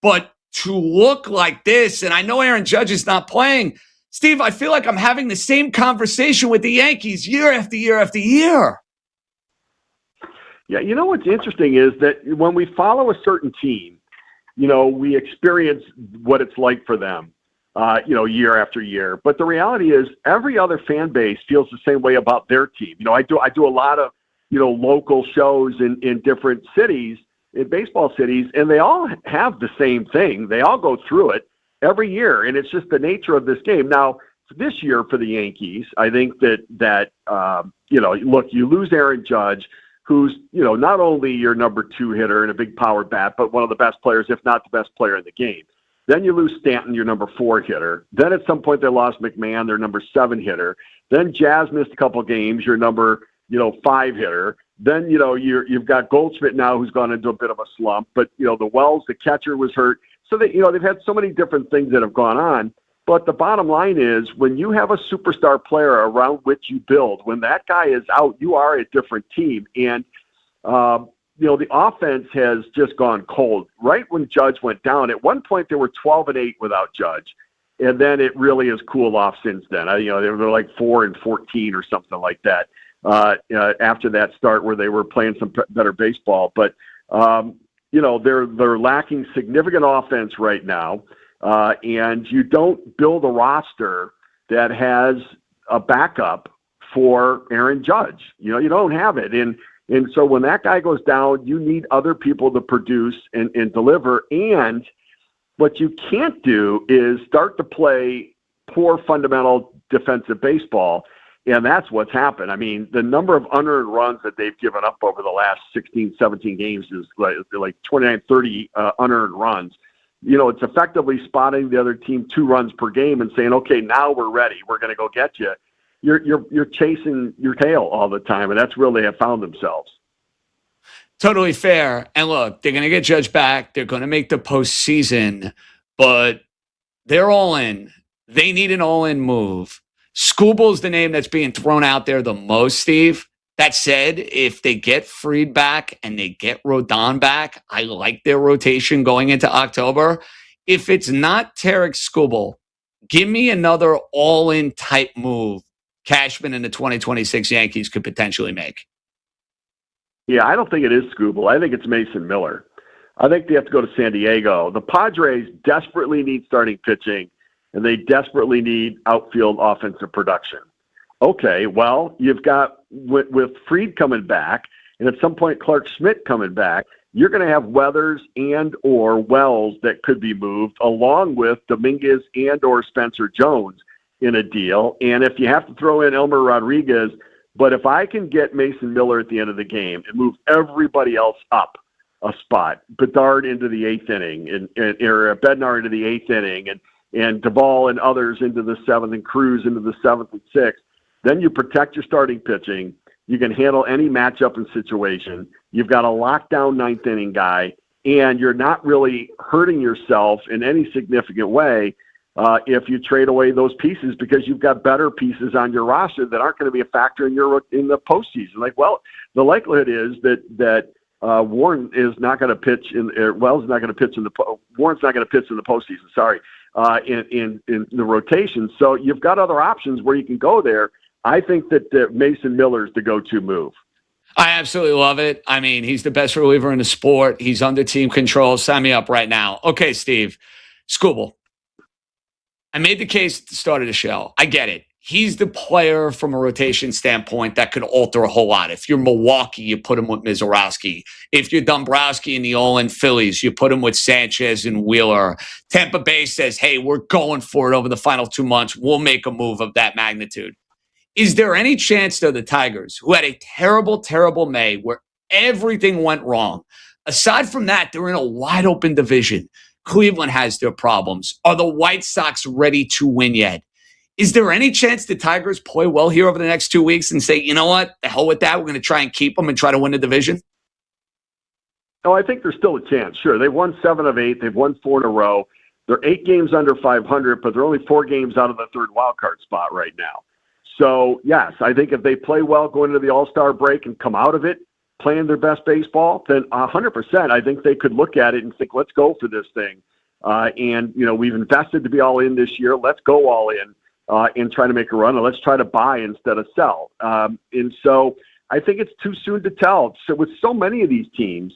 But to look like this, and I know Aaron Judge is not playing, Steve, I feel like I'm having the same conversation with the Yankees year after year after year. Yeah, you know what's interesting is that when we follow a certain team, we experience what it's like for them, year after year. But the reality is every other fan base feels the same way about their team. I do a lot of, local shows in different cities, in baseball cities, and they all have the same thing. They all go through it every year, and it's just the nature of this game. Now, this year for the Yankees, I think that look, you lose Aaron Judge, who's, not only your number 2 hitter and a big power bat, but one of the best players, if not the best player in the game. Then you lose Stanton, your number 4 hitter. Then at some point they lost McMahon, their number 7 hitter. Then Jazz missed a couple games, your number, 5 hitter. Then, you've got Goldschmidt now who's gone into a bit of a slump, but, the Wells, the catcher, was hurt. So that, they've had so many different things that have gone on. But the bottom line is when you have a superstar player around which you build, when that guy is out, you are a different team. And, the offense has just gone cold. Right when Judge went down, at one point they were 12-8 without Judge. And then it really has cooled off since then. They were like 4-14 or something like that after that start where they were playing some better baseball. But, they're lacking significant offense right now. And you don't build a roster that has a backup for Aaron Judge. You don't have it. And so when that guy goes down, you need other people to produce and deliver. And what you can't do is start to play poor fundamental defensive baseball. And that's what's happened. I mean, the number of unearned runs that they've given up over the last 16, 17 games is like 29, 30 unearned runs. It's effectively spotting the other team 2 runs per game and saying, okay, now we're ready. We're going to go get you. You're chasing your tail all the time, and that's where they have found themselves. Totally fair. And look, they're going to get Judge back. They're going to make the postseason, but they're all in. They need an all-in move. Scooble's the name that's being thrown out there the most, Steve. That said, if they get Fried back and they get Rodon back, I like their rotation going into October. If it's not Tarek Skubal, give me another all-in type move Cashman and the 2026 Yankees could potentially make. Yeah, I don't think it is Skubal. I think it's Mason Miller. I think they have to go to San Diego. The Padres desperately need starting pitching, and they desperately need outfield offensive production. Okay, well, you've got, with Fried coming back, and at some point Clark Schmidt coming back, you're going to have Weathers and or Wells that could be moved, along with Dominguez and or Spencer Jones in a deal. And if you have to throw in Elmer Rodriguez, but if I can get Mason Miller at the end of the game and move everybody else up a spot, Bedard into the 8th inning, or Bednar into the 8th inning, and Duvall and others into the 7th, and Cruz into the 7th and 6th, then you protect your starting pitching. You can handle any matchup and situation. You've got a lockdown 9th inning guy, and you're not really hurting yourself in any significant way if you trade away those pieces, because you've got better pieces on your roster that aren't going to be a factor in the postseason. The likelihood is that Warren is not going to pitch Wells is not going to pitch Warren's not going to pitch in the postseason. Sorry, in the rotation. So you've got other options where you can go there. I think that Mason Miller is the go-to move. I absolutely love it. I mean, he's the best reliever in the sport. He's under team control. Sign me up right now. Okay, Steve. Skubal. I made the case at the start of the show. I get it. He's the player from a rotation standpoint that could alter a whole lot. If you're Milwaukee, you put him with Mizorowski. If you're Dombrowski and the all-in Phillies, you put him with Sanchez and Wheeler. Tampa Bay says, hey, we're going for it over the final 2 months. We'll make a move of that magnitude. Is there any chance, though, the Tigers, who had a terrible, terrible May where everything went wrong, aside from that, they're in a wide-open division. Cleveland has their problems. Are the White Sox ready to win yet? Is there any chance the Tigers play well here over the next 2 weeks and say, you know what, the hell with that, we're going to try and keep them and try to win the division? Oh, I think there's still a chance. Sure, they've won 7 of 8. They've won 4 in a row. They're 8 games under 500, but they're only 4 games out of the third wild card spot right now. So, yes, I think if they play well going into the All-Star break and come out of it playing their best baseball, then 100%, I think they could look at it and think, let's go for this thing And, we've invested to be all in this year. Let's go all in and try to make a run, and let's try to buy instead of sell. And so I think it's too soon to tell. So with so many of these teams,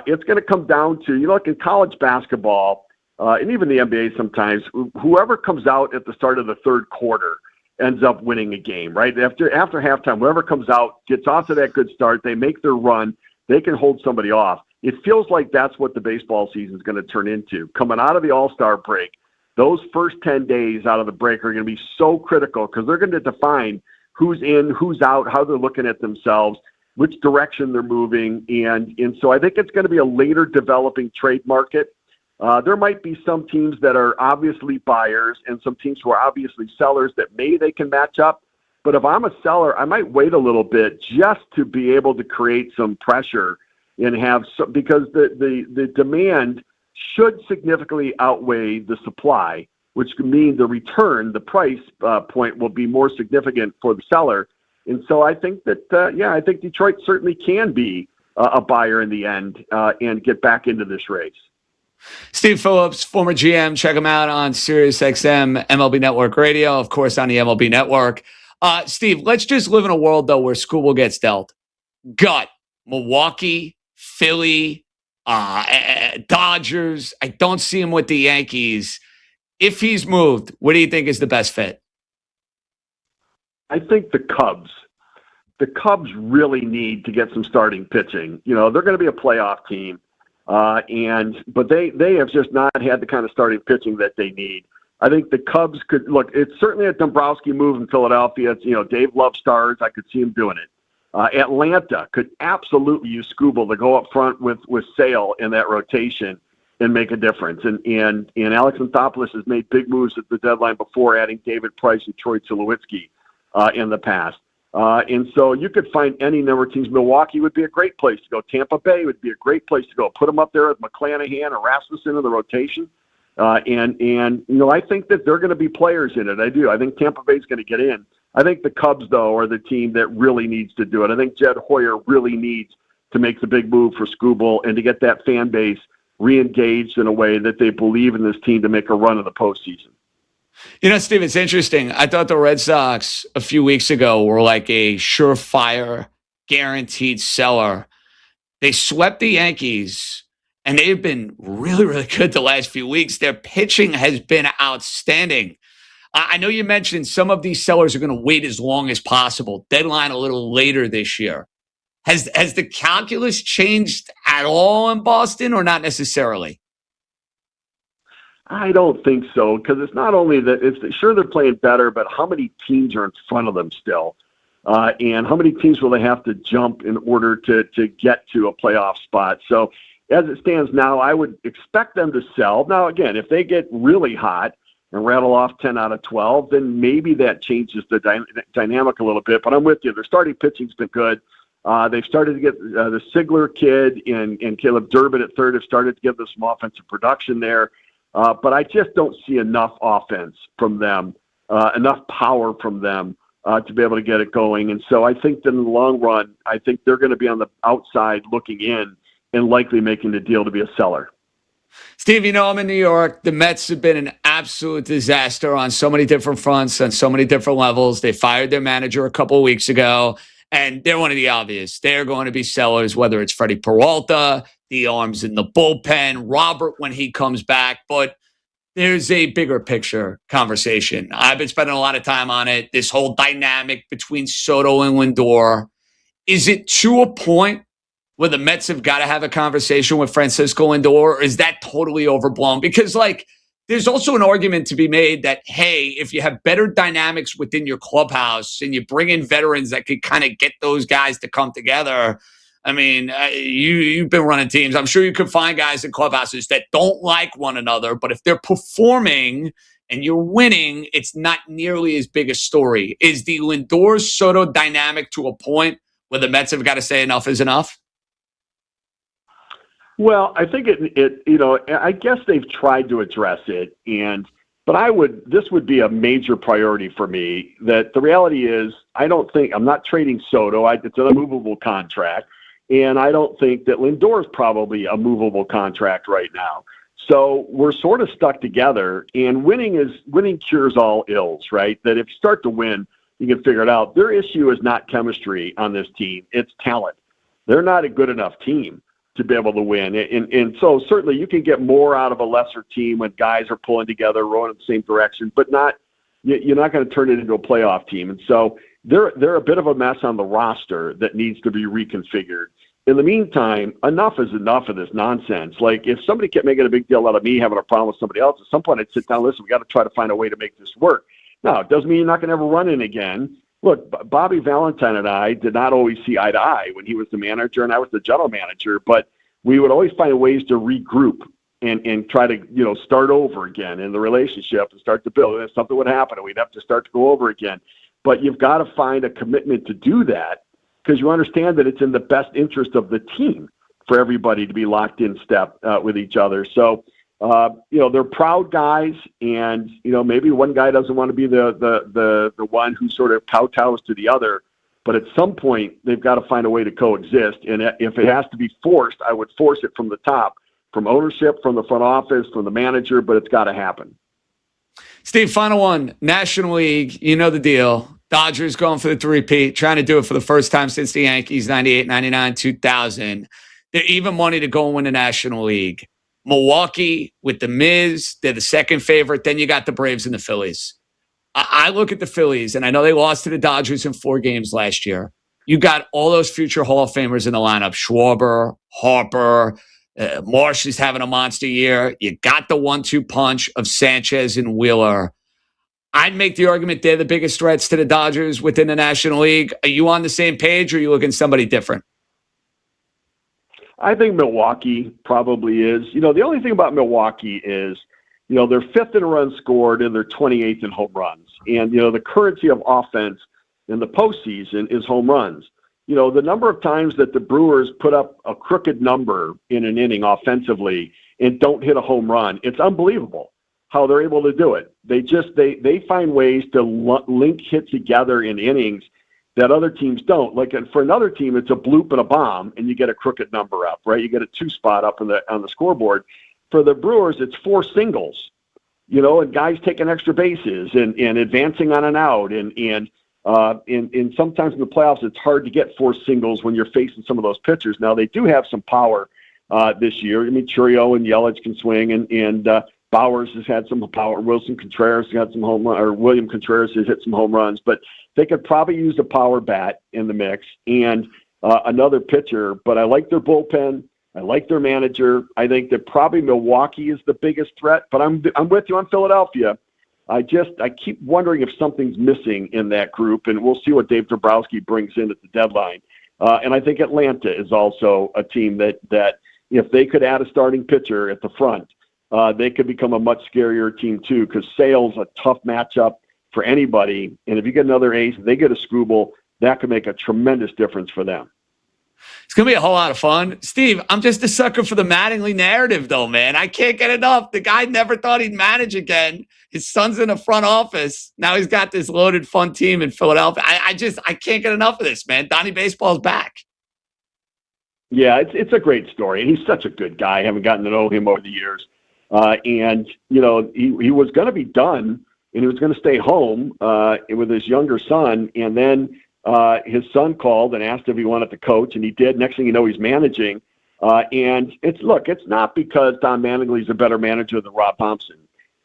it's going to come down to, like in college basketball, and even the NBA sometimes, whoever comes out at the start of the third quarter ends up winning a game, right? After halftime, whoever comes out, gets off to that good start, they make their run, they can hold somebody off. It feels like that's what the baseball season is going to turn into. Coming out of the All-Star break, those first 10 days out of the break are going to be so critical because they're going to define who's in, who's out, how they're looking at themselves, which direction they're moving. And so I think it's going to be a later developing trade market. There might be some teams that are obviously buyers and some teams who are obviously sellers that maybe they can match up. But if I'm a seller, I might wait a little bit just to be able to create some pressure and have some, because the demand should significantly outweigh the supply, which could mean the return, the price point will be more significant for the seller. And so I think that, I think Detroit certainly can be a buyer in the end and get back into this race. Steve Phillips, former GM. Check him out on SiriusXM, MLB Network Radio, of course, on the MLB Network. Steve, let's just live in a world, though, where Skubal gets dealt. Gut, Milwaukee, Philly, Dodgers. I don't see him with the Yankees. If he's moved, what do you think is the best fit? I think the Cubs. The Cubs really need to get some starting pitching. They're going to be a playoff team. But they have just not had the kind of starting pitching that they need. I think the Cubs could look. It's certainly a Dombrowski move in Philadelphia. It's, Dave loves stars. I could see him doing it. Atlanta could absolutely use Skubal to go up front with Sale in that rotation and make a difference. And Alex Anthopoulos has made big moves at the deadline before, adding David Price and Troy Tulowitzki in the past. And so you could find any number of teams. Milwaukee would be a great place to go. Tampa Bay would be a great place to go. Put them up there with McClanahan or Rasmussen in the rotation. I think that they're going to be players in it. I do. I think Tampa Bay's going to get in. I think the Cubs, though, are the team that really needs to do it. I think Jed Hoyer really needs to make the big move for Skubal and to get that fan base re-engaged in a way that they believe in this team to make a run in the postseason. Steve, it's interesting. I thought the Red Sox a few weeks ago were like a surefire, guaranteed seller. They swept the Yankees, and they've been really, really good the last few weeks. Their pitching has been outstanding. I know you mentioned some of these sellers are going to wait as long as possible, deadline a little later this year. Has the calculus changed at all in Boston or not necessarily? I don't think so, because it's not only that sure they're playing better, but how many teams are in front of them still? And how many teams will they have to jump in order to get to a playoff spot? So as it stands now, I would expect them to sell. Now, again, if they get really hot and rattle off 10 out of 12, then maybe that changes the dynamic a little bit. But I'm with you. Their starting pitching's been good. They've started to get the Sigler kid and Caleb Durbin at third have started to give them some offensive production there. But I just don't see enough offense from them, enough power from them to be able to get it going. And so I think that in the long run, I think they're going to be on the outside looking in and likely making the deal to be a seller. Steve, I'm in New York. The Mets have been an absolute disaster on so many different fronts, on so many different levels. They fired their manager a couple of weeks ago, and they're one of the obvious. They're going to be sellers, whether it's Freddie Peralta, the arms in the bullpen, Robert when he comes back. But there's a bigger picture conversation. I've been spending a lot of time on it. This whole dynamic between Soto and Lindor. Is it to a point where the Mets have got to have a conversation with Francisco Lindor, or is that totally overblown? Because, there's also an argument to be made that, hey, if you have better dynamics within your clubhouse and you bring in veterans that could kind of get those guys to come together. I mean, you've been running teams. I'm sure you could find guys in clubhouses that don't like one another, but if they're performing and you're winning, it's not nearly as big a story. Is the Lindor-Soto dynamic to a point where the Mets have got to say enough is enough? Well, I think I guess they've tried to address it, but this would be a major priority for me. That the reality is, I'm not trading Soto. It's an immovable contract, and I don't think that Lindor is probably a movable contract right now. So we're sort of stuck together, and winning cures all ills, right? That if you start to win, you can figure it out. Their issue is not chemistry on this team. It's talent. They're not a good enough team to be able to win. And so certainly you can get more out of a lesser team when guys are pulling together, rowing in the same direction, but you're not going to turn it into a playoff team. And so they're a bit of a mess on the roster that needs to be reconfigured. In the meantime, enough is enough of this nonsense. Like, if somebody kept making a big deal out of me having a problem with somebody else, at some point I'd sit down, listen, we got to try to find a way to make this work. Now, it doesn't mean you're not going to ever run in again. Look, Bobby Valentine and I did not always see eye to eye when he was the manager and I was the general manager, but we would always find ways to regroup and try to, start over again in the relationship and start to build. And if something would happen, and we'd have to start to go over again. But you've got to find a commitment to do that, because you understand that it's in the best interest of the team for everybody to be locked in step with each other. So, they're proud guys, and, maybe one guy doesn't want to be the one who sort of kowtows to the other, but at some point they've got to find a way to coexist. And if it has to be forced, I would force it from the top, from ownership, from the front office, from the manager, but it's got to happen. Steve, final one. National League, you know the deal. Dodgers going for the three-peat, trying to do it for the first time since the Yankees, 98, 99, 2000. They're even money to go and win the National League. Milwaukee with the Miz, they're the second favorite. Then you got the Braves and the Phillies. I look at the Phillies, and I know they lost to the Dodgers in 4 games last year. You got all those future Hall of Famers in the lineup. Schwarber, Harper, Marsh is having a monster year. You got the 1-2 punch of Sanchez and Wheeler. I'd make the argument they're the biggest threats to the Dodgers within the National League. Are you on the same page, or are you looking at somebody different? I think Milwaukee probably is. The only thing about Milwaukee is, they're 5th in runs scored and they're 28th in home runs. And, the currency of offense in the postseason is home runs. The number of times that the Brewers put up a crooked number in an inning offensively and don't hit a home run, it's unbelievable how they're able to do it. They find ways to link hits together in innings that other teams don't. Like, for another team, it's a bloop and a bomb, and you get a crooked number up, right? You get a 2 spot up on the scoreboard. For the Brewers, it's 4 singles, and guys taking extra bases and advancing on an out, and sometimes in the playoffs, it's hard to get 4 singles when you're facing some of those pitchers. Now, they do have some power this year. I mean, Churio and Yelich can swing, and Bowers has had some power. William Contreras has hit some home runs, but they could probably use a power bat in the mix and another pitcher. But I like their bullpen. I like their manager. I think that probably Milwaukee is the biggest threat. But I'm with you on Philadelphia. I keep wondering if something's missing in that group, and we'll see what Dave Dombrowski brings in at the deadline. And I think Atlanta is also a team that if they could add a starting pitcher at the front, they could become a much scarier team too, because Sale's a tough matchup for anybody. And if you get another ace, they get a Skubal, that could make a tremendous difference for them. It's going to be a whole lot of fun. Steve, I'm just a sucker for the Mattingly narrative, though, man. I can't get enough. The guy never thought he'd manage again. His son's in the front office. Now he's got this loaded, fun team in Philadelphia. I can't get enough of this, man. Donnie Baseball's back. Yeah, it's a great story. And he's such a good guy. I haven't gotten to know him over the years. And, he was going to be done, and he was going to stay home with his younger son. And then his son called and asked if he wanted to coach, and he did. Next thing you know, he's managing. And it's not because Don Mattingly's a better manager than Rob Thompson.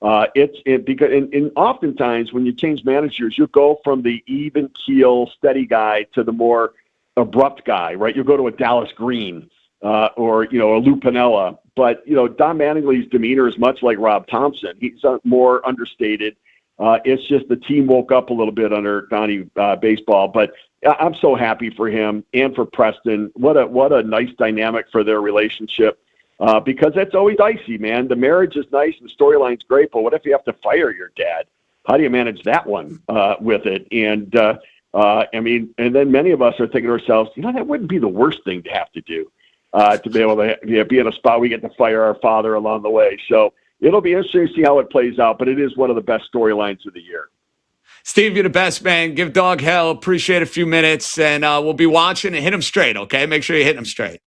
Because oftentimes when you change managers, you go from the even keel, steady guy to the more abrupt guy, right? You go to a Dallas Green or a Lou Piniella. But, Don Mattingly's demeanor is much like Rob Thompson. He's more understated. It's just the team woke up a little bit under Donnie Baseball. But I'm so happy for him and for Preston. What a nice dynamic for their relationship, because that's always dicey, man. The marriage is nice and the storyline's great, but what if you have to fire your dad? How do you manage that one with it? And, and then many of us are thinking to ourselves, that wouldn't be the worst thing to have to do. To be able to be in a spot we get to fire our father along the way. So it'll be interesting to see how it plays out, but it is one of the best storylines of the year. Steve, you're the best, man. Give Dog hell. Appreciate a few minutes, and we'll be watching and hit him straight, okay? Make sure you hit him straight.